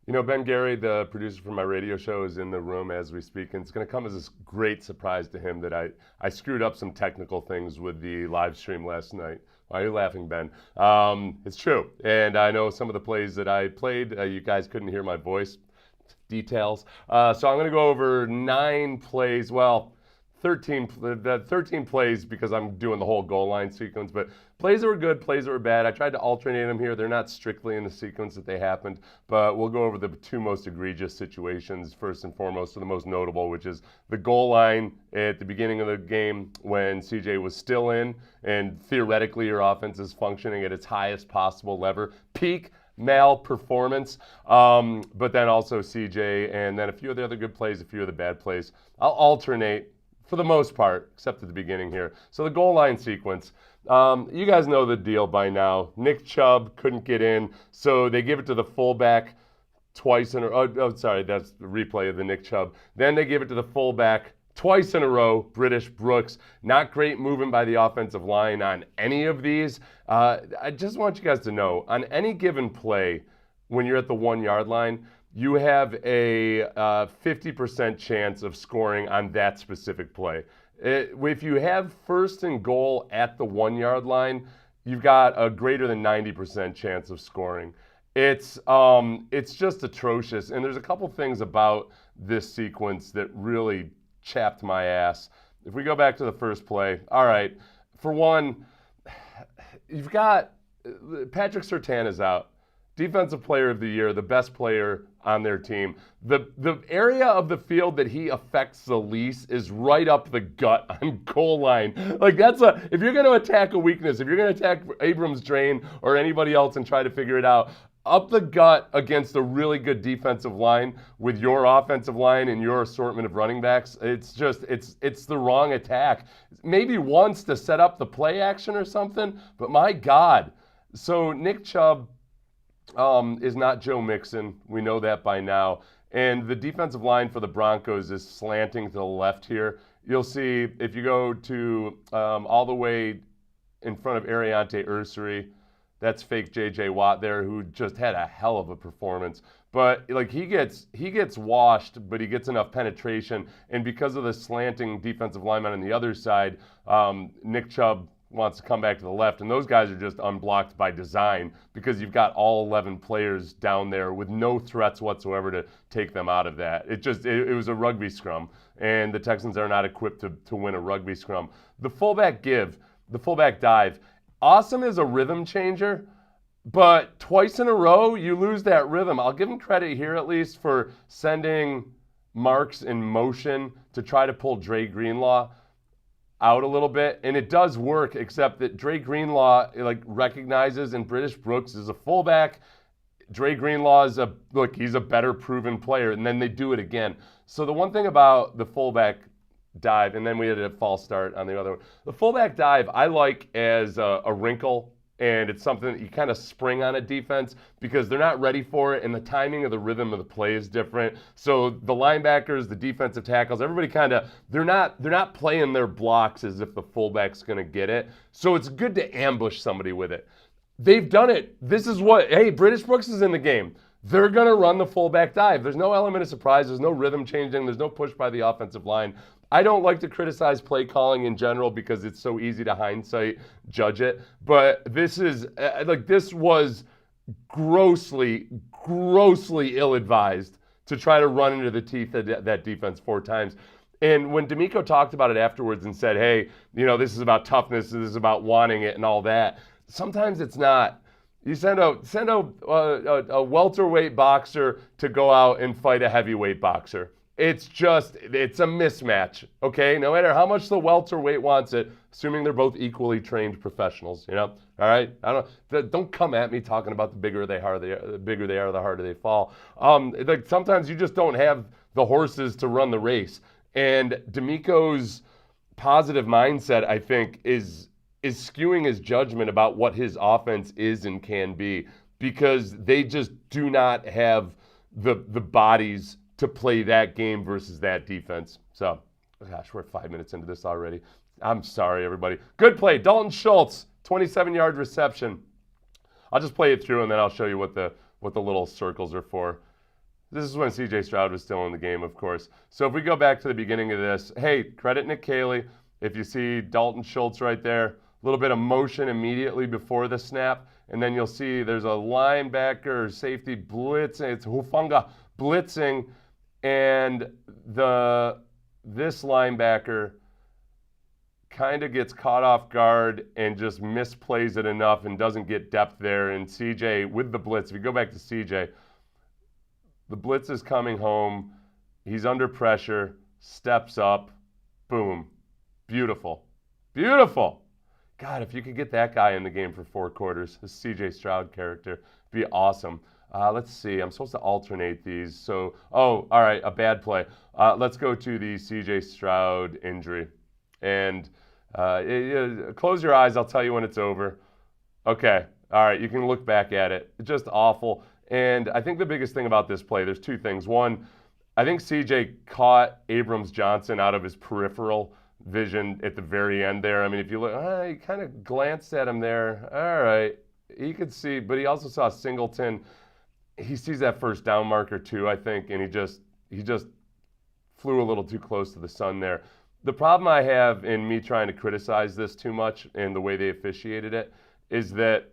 You know, Ben Gary, the producer for my radio show, is in the room as we speak, and it's going to come as a great surprise to him that I screwed up some technical things with the live stream last night. Why are you laughing, Ben? It's true, and I know some of the plays that I played, you guys couldn't hear my voice details. So I'm going to go over 9 plays. Well, 13 plays because I'm doing the whole goal line sequence, but plays that were good, plays that were bad. I tried to alternate them here. They're not strictly in the sequence that they happened, but we'll go over the 2 most egregious situations first and foremost, to the most notable, which is the goal line at the beginning of the game when CJ was still in, and theoretically your offense is functioning at its highest possible level, peak male performance, but then also CJ, and then a few of the other good plays, a few of the bad plays. I'll alternate for the most part, except at the beginning here. So the goal line sequence, you guys know the deal by now. Nick Chubb couldn't get in, so they give it to the fullback twice in a row. Oh, sorry, that's the replay of the Nick Chubb. Then they give it to the fullback twice in a row, British Brooks. Not great movement by the offensive line on any of these. I just want you guys to know, on any given play, when you're at the 1 yard line, you have a 50% chance of scoring on that specific play. If you have first and goal at the 1 yard line, you've got a greater than 90% chance of scoring. It's just atrocious. And there's a couple things about this sequence that really chapped my ass. If we go back to the first play, all right, for one, you've got Patrick Surtain is out. Defensive player of the year, the best player on their team. The area of the field that he affects the least is right up the gut on goal line. Like if you're going to attack a weakness, if you're going to attack Abrams' drain or anybody else and try to figure it out, up the gut against a really good defensive line with your offensive line and your assortment of running backs, it's the wrong attack. Maybe once to set up the play action or something, but my God. So Nick Chubb is not Joe Mixon. We know that by now. And the defensive line for the Broncos is slanting to the left here. You'll see if you go to all the way in front of Ariante Ursary, that's fake J.J. Watt there, who just had a hell of a performance. But like he gets washed, but he gets enough penetration. And because of the slanting defensive lineman on the other side, Nick Chubb wants to come back to the left, and those guys are just unblocked by design because you've got all 11 players down there with no threats whatsoever to take them out of that. It was a rugby scrum, and the Texans are not equipped to win a rugby scrum. The fullback dive, awesome as a rhythm changer, but twice in a row you lose that rhythm. I'll give him credit here at least for sending Marks in motion to try to pull Dre Greenlaw out a little bit, and it does work, except that Dre Greenlaw recognizes, and British Brooks is a fullback. Dre Greenlaw he's a better proven player, and then they do it again. So the one thing about the fullback dive, and then we had a false start on the other one. The fullback dive I like as a wrinkle, and it's something that you kind of spring on a defense because they're not ready for it, and the timing of the rhythm of the play is different. So the linebackers, the defensive tackles, everybody they're not playing their blocks as if the fullback's going to get it. So it's good to ambush somebody with it. They've done it. Hey, British Brooks is in the game. They're going to run the fullback dive. There's no element of surprise. There's no rhythm changing. There's no push by the offensive line. I don't like to criticize play calling in general because it's so easy to hindsight judge it. But this was grossly ill-advised to try to run into the teeth of that defense 4 times. And when D'Amico talked about it afterwards and said, hey, this is about toughness, this is about wanting it and all that, sometimes it's not. You send a welterweight boxer to go out and fight a heavyweight boxer. It's a mismatch, okay? No matter how much the welterweight wants it, assuming they're both equally trained professionals, all right? Don't come at me talking about the bigger they are, the harder they fall. Sometimes you just don't have the horses to run the race. And D'Amico's positive mindset, I think, is skewing his judgment about what his offense is and can be, because they just do not have the bodies to play that game versus that defense. So, gosh, we're 5 minutes into this already. I'm sorry, everybody. Good play. Dalton Schultz, 27-yard reception. I'll just play it through, and then I'll show you what the little circles are for. This is when C.J. Stroud was still in the game, of course. So if we go back to the beginning of this, hey, credit Nick Caley. If you see Dalton Schultz right there, a little bit of motion immediately before the snap, and then you'll see there's a linebacker or safety blitzing. It's Hufanga blitzing, and this linebacker kind of gets caught off guard and just misplays it enough and doesn't get depth there. And CJ with the blitz, if you go back to CJ, the blitz is coming home. He's under pressure, steps up, boom. Beautiful. Beautiful. God, if you could get that guy in the game for 4 quarters, this CJ Stroud character, be awesome. Let's see. I'm supposed to alternate these. So, all right, a bad play. Let's go to the CJ Stroud injury. And close your eyes. I'll tell you when it's over. Okay. All right. You can look back at it. It's just awful. And I think the biggest thing about this play, there's 2 things. One, I think CJ caught Abrams Johnson out of his peripheral vision at the very end there. I mean, if you look, he kind of glanced at him there. All right. He could see, but he also saw Singleton. He sees that first down marker too, I think, and he just flew a little too close to the sun there. The problem I have in me trying to criticize this too much and the way they officiated it is that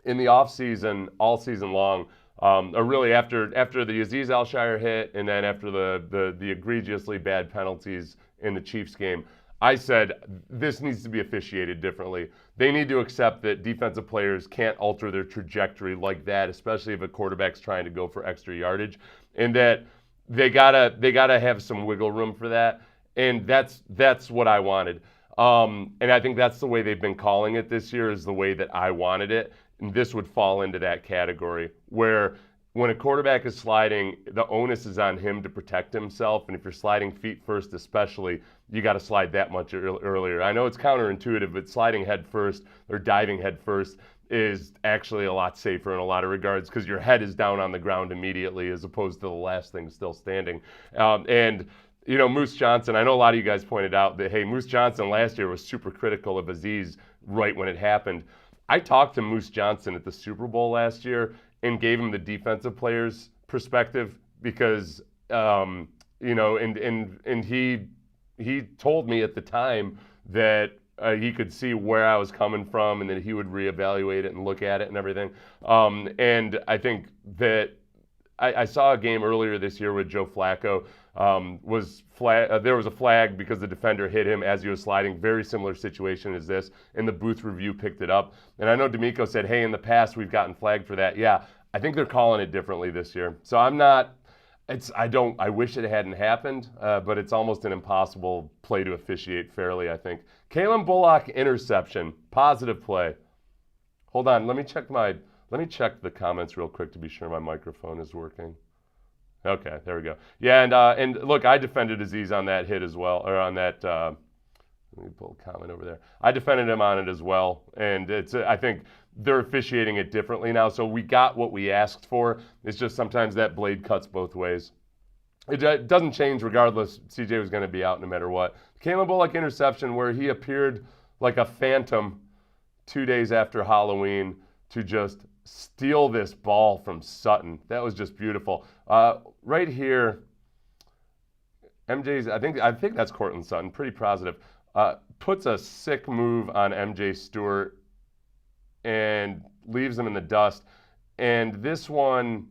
in the offseason, all season long, or really after the Azeez Al-Shire hit and then after the egregiously bad penalties in the Chiefs game, I said this needs to be officiated differently. They need to accept that defensive players can't alter their trajectory like that, especially if a quarterback's trying to go for extra yardage, and that they gotta have some wiggle room for that. And that's what I wanted. And I think that's the way they've been calling it this year, is the way that I wanted it. And this would fall into that category where when a quarterback is sliding, the onus is on him to protect himself. And if you're sliding feet first especially, you got to slide that much earlier. I know it's counterintuitive, but sliding head first or diving head first is actually a lot safer in a lot of regards because your head is down on the ground immediately as opposed to the last thing still standing. You know, Moose Johnson, I know a lot of you guys pointed out that, hey, Moose Johnson last year was super critical of Azeez right when it happened. I talked to Moose Johnson at the Super Bowl last year and gave him the defensive player's perspective because, you know, and he told me at the time that he could see where I was coming from and that he would reevaluate it and look at it and everything. And I think that I saw a game earlier this year with Joe Flacco. There was a flag because the defender hit him as he was sliding. Very similar situation as this, and the booth review picked it up. And I know D'Amico said, hey, in the past we've gotten flagged for that. Yeah, I think they're calling it differently this year. So I wish it hadn't happened, but it's almost an impossible play to officiate fairly, I think. Kalen Bullock interception, positive play. Hold on, let me check the comments real quick to be sure my microphone is working. Okay, there we go. Yeah, and look, I defended Azeez on that hit as well, or on that. Let me pull a comment over there. I defended him on it as well, and I think they're officiating it differently now. So we got what we asked for. It's just sometimes that blade cuts both ways. It doesn't change regardless. CJ was going to be out no matter what. Kalen Bullock interception where he appeared like a phantom 2 days after Halloween to just steal this ball from Sutton. That was just beautiful. Right here, MJ's, I think that's Cortland Sutton, pretty positive, puts a sick move on MJ Stewart and leaves him in the dust. And this one,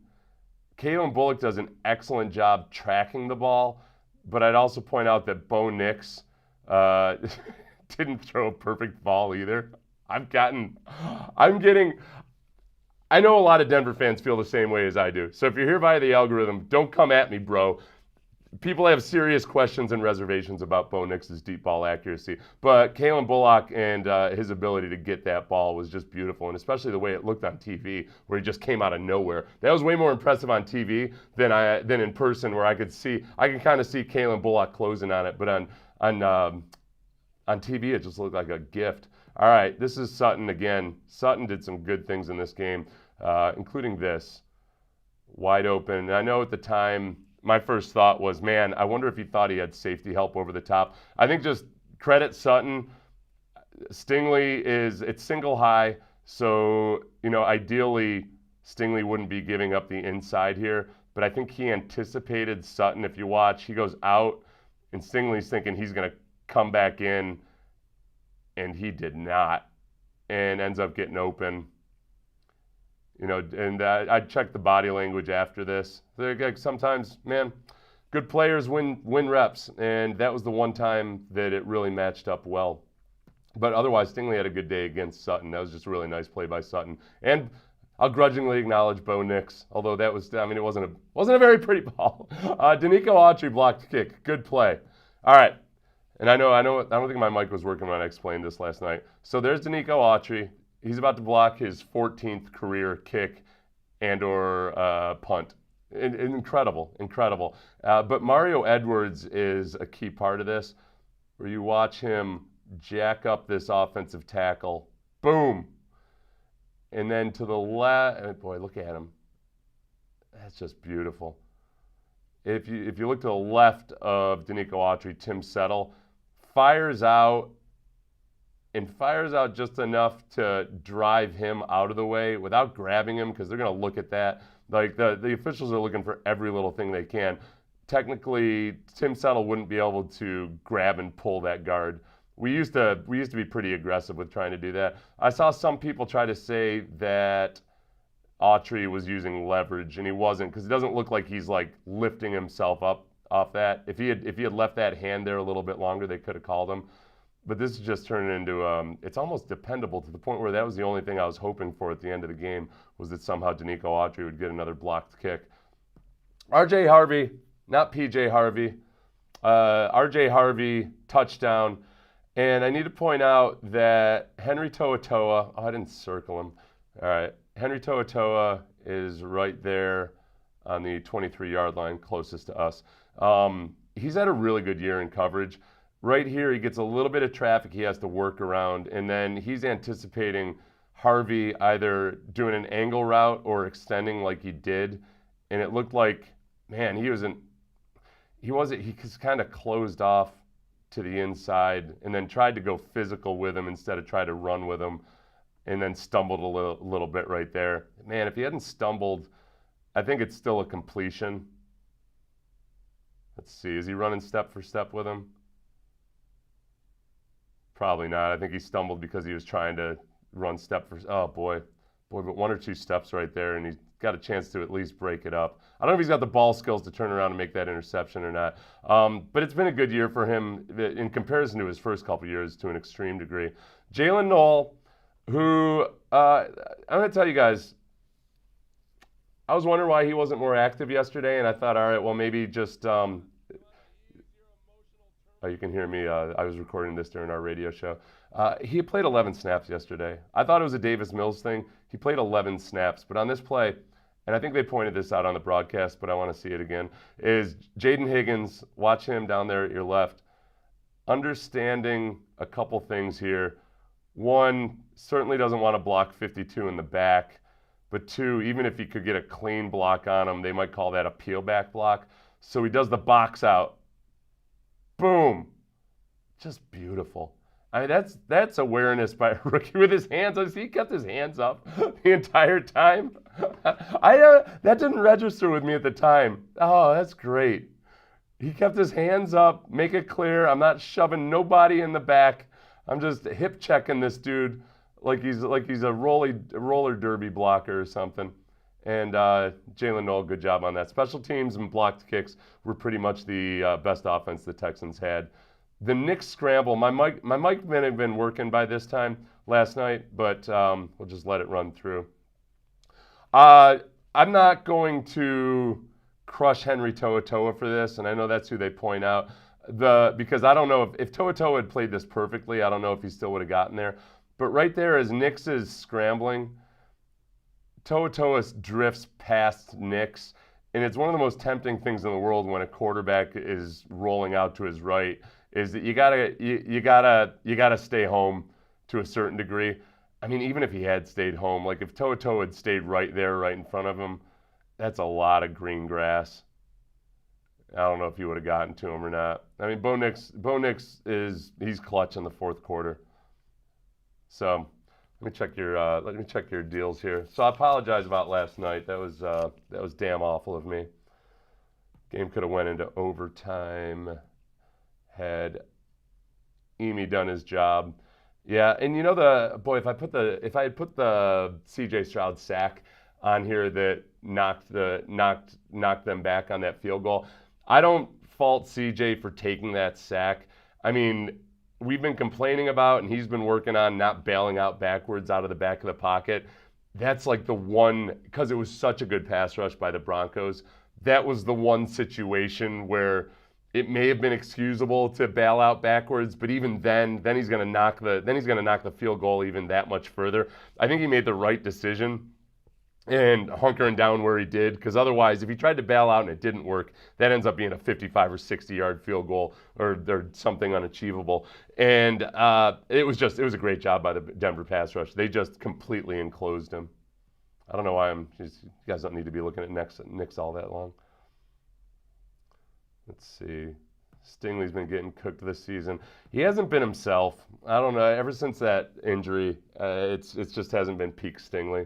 Kalen Bullock does an excellent job tracking the ball, but I'd also point out that Bo Nix didn't throw a perfect ball either. I know a lot of Denver fans feel the same way as I do. So if you're here via the algorithm, don't come at me, bro. People have serious questions and reservations about Bo Nix's deep ball accuracy. But Kalen Bullock and his ability to get that ball was just beautiful, and especially the way it looked on TV, where he just came out of nowhere. That was way more impressive on TV than in person, where I can kind of see Kalen Bullock closing on it. But on TV, it just looked like a gift. All right, this is Sutton again. Sutton did some good things in this game, including this. Wide open. And I know at the time, my first thought was, man, I wonder if he thought he had safety help over the top. I think just credit Sutton. Stingley it's single high, so, you know, ideally Stingley wouldn't be giving up the inside here, but I think he anticipated Sutton. If you watch, he goes out, and Stingley's thinking he's going to come back in, and he did not, and ends up getting open. You know, and I checked the body language after this. Like, sometimes, man, good players win reps, and that was the one time that it really matched up well. But otherwise, Stingley had a good day against Sutton. That was just a really nice play by Sutton. And I'll grudgingly acknowledge Bo Nix, although that was, I mean, it wasn't a very pretty ball. Danico Autry blocked kick. Good play. All right. And I don't think my mic was working when I explained this last night. So there's Danico Autry. He's about to block his 14th career kick and or punt. Incredible. But Mario Edwards is a key part of this, where you watch him jack up this offensive tackle. Boom. And then to the left, boy, look at him. That's just beautiful. If you look to the left of Danico Autry, Tim Settle fires out just enough to drive him out of the way without grabbing him, because they're going to look at that. Like the officials are looking for every little thing they can. Technically, Tim Settle wouldn't be able to grab and pull that guard. We used to be pretty aggressive with trying to do that. I saw some people try to say that Autry was using leverage, and he wasn't, because it doesn't look like he's like lifting himself up off that. If he had left that hand there a little bit longer, they could have called him. But this is just turning into it's almost dependable, to the point where that was the only thing I was hoping for at the end of the game, was that somehow Danico Autry would get another blocked kick. R.J. Harvey, not P.J. Harvey. R.J. Harvey, touchdown. And I need to point out that Henry To'oTo'o, I didn't circle him. All right. Henry To'oTo'o is right there on the 23-yard line, closest to us. He's had a really good year in coverage. Right here, he gets a little bit of traffic he has to work around, and then he's anticipating Harvey either doing an angle route or extending like he did. And it looked like, man, he was kind of closed off to the inside, and then tried to go physical with him instead of try to run with him, and then stumbled a little bit right there. Man, if he hadn't stumbled, I think it's still a completion. Let's see, is he running step for step with him? Probably not. I think he stumbled because he was trying to run step for, oh boy, but one or two steps right there, and he's got a chance to at least break it up. I don't know if he's got the ball skills to turn around and make that interception or not. But it's been a good year for him in comparison to his first couple years to an extreme degree. Jalen Knoll, who I'm going to tell you guys, I was wondering why he wasn't more active yesterday, and I thought, all right, well, maybe just you can hear me. I was recording this during our radio show. He played 11 snaps yesterday. I thought it was a Davis Mills thing. He played 11 snaps, but on this play, and I think they pointed this out on the broadcast, but I want to see it again, is Jaden Higgins, watch him down there at your left, understanding a couple things here. One, certainly doesn't want to block 52 in the back, but two, even if he could get a clean block on him, they might call that a peel back block. So he does the box out. Boom. Just beautiful. I mean, that's awareness by a rookie with his hands up. He kept his hands up the entire time. That didn't register with me at the time. Oh, that's great. He kept his hands up, make it clear, I'm not shoving nobody in the back. I'm just hip checking this dude like he's a roller derby blocker or something. And Jalen Knoll, good job on that. Special teams and blocked kicks were pretty much the best offense the Texans had. The Knicks scramble, my mic may have been working by this time last night, but we'll just let it run through. I'm not going to crush Henry To'oTo'o for this, and I know that's who they point out. Because I don't know if To'oTo'o had played this perfectly, I don't know if he still would have gotten there. But right there, as Nix is scrambling, To'oTo'o drifts past Nix, and it's one of the most tempting things in the world when a quarterback is rolling out to his right, is that you gotta stay home to a certain degree. I mean, even if he had stayed home, like if To'oTo'o had stayed right there, right in front of him, that's a lot of green grass. I don't know if he would have gotten to him or not. I mean, Bo Nix he's clutch in the fourth quarter. So Let me check your deals here. So I apologize about last night. That was damn awful of me. Game could have went into overtime had Emi done his job. Yeah, and you know if I had put the CJ Stroud sack on here that knocked them back on that field goal, I don't fault CJ for taking that sack. I mean, we've been complaining about, and he's been working on not bailing out backwards out of the back of the pocket. That's like the one, because it was such a good pass rush by the Broncos. That was the one situation where it may have been excusable to bail out backwards, but even then he's going to knock the field goal even that much further. I think he made the right decision and hunkering down where he did, because otherwise, if he tried to bail out and it didn't work, that ends up being a 55 or 60-yard field goal or something unachievable. And it was a great job by the Denver pass rush. They just completely enclosed him. I don't know why you guys don't need to be looking at Knicks all that long. Let's see. Stingley's been getting cooked this season. He hasn't been himself. I don't know. Ever since that injury, it's just hasn't been peak Stingley.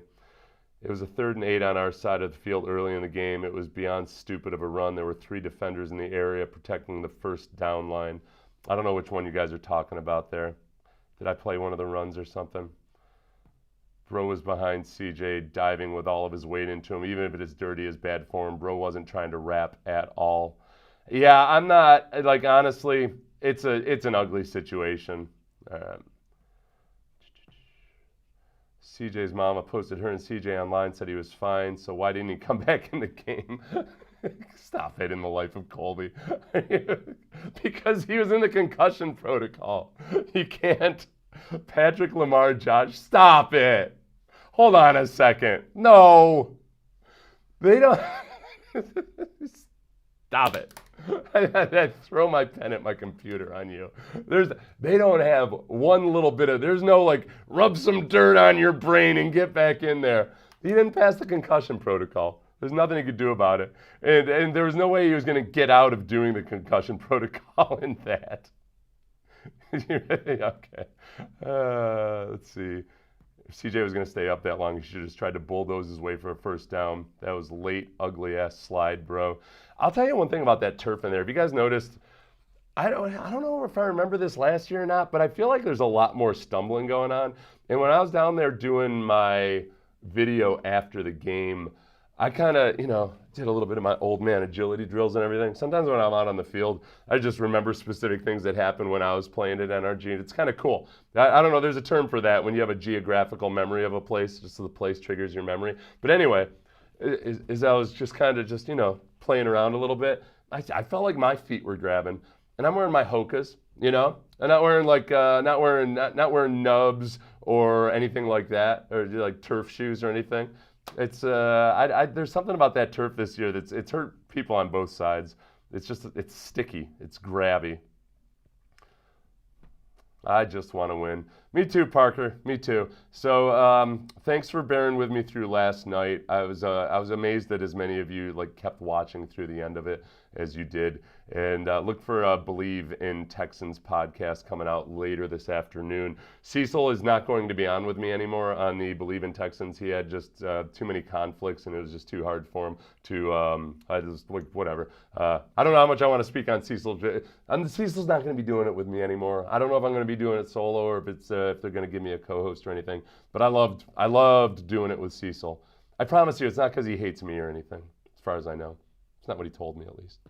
It was a 3rd and 8 on our side of the field early in the game. It was beyond stupid of a run. There were 3 defenders in the area protecting the first down line. I don't know which one you guys are talking about there. Did I play one of the runs or something? Bro was behind CJ, diving with all of his weight into him. Even if it is dirty as bad form, Bro wasn't trying to rap at all. Yeah, I'm not, like, honestly, it's an ugly situation. CJ's mama posted her and CJ online, said he was fine, so why didn't he come back in the game? Stop it, in the life of Colby. Because he was in the concussion protocol. He can't. Patrick Lamar, Josh, stop it. Hold on a second. No. They don't. Stop it. I throw my pen at my computer on you. They don't have one little bit of, there's no like, rub some dirt on your brain and get back in there. He didn't pass the concussion protocol. There's nothing he could do about it. And there was no way he was going to get out of doing the concussion protocol in that. Okay. Let's see. If CJ was going to stay up that long, he should have just tried to bulldoze his way for a first down. That was late, ugly-ass slide, bro. I'll tell you one thing about that turf in there. If you guys noticed, I don't know if I remember this last year or not, but I feel like there's a lot more stumbling going on. And when I was down there doing my video after the game, I kind of, did a little bit of my old man agility drills and everything. Sometimes when I'm out on the field, I just remember specific things that happened when I was playing at NRG. It's kind of cool. I don't know, there's a term for that when you have a geographical memory of a place, just so the place triggers your memory. But anyway, as I was just kind of just, playing around a little bit, I felt like my feet were grabbing. And I'm wearing my Hokas, I'm not wearing not wearing nubs or anything like that, or like turf shoes or anything. It's there's something about that turf this year it's hurt people on both sides. It's sticky, it's grabby. I just want to win. Me too, Parker. Me too. So thanks for bearing with me through last night. I was amazed that as many of you kept watching through the end of it as you did. And look for Believe in Texans podcast coming out later this afternoon. Cecil is not going to be on with me anymore on the Believe in Texans. He had just too many conflicts, and it was just too hard for him to, whatever. I don't know how much I want to speak on Cecil. Cecil's not going to be doing it with me anymore. I don't know if I'm going to be doing it solo or if they're going to give me a co-host or anything. But I loved doing it with Cecil. I promise you, it's not because he hates me or anything, as far as I know. It's not what he told me, at least.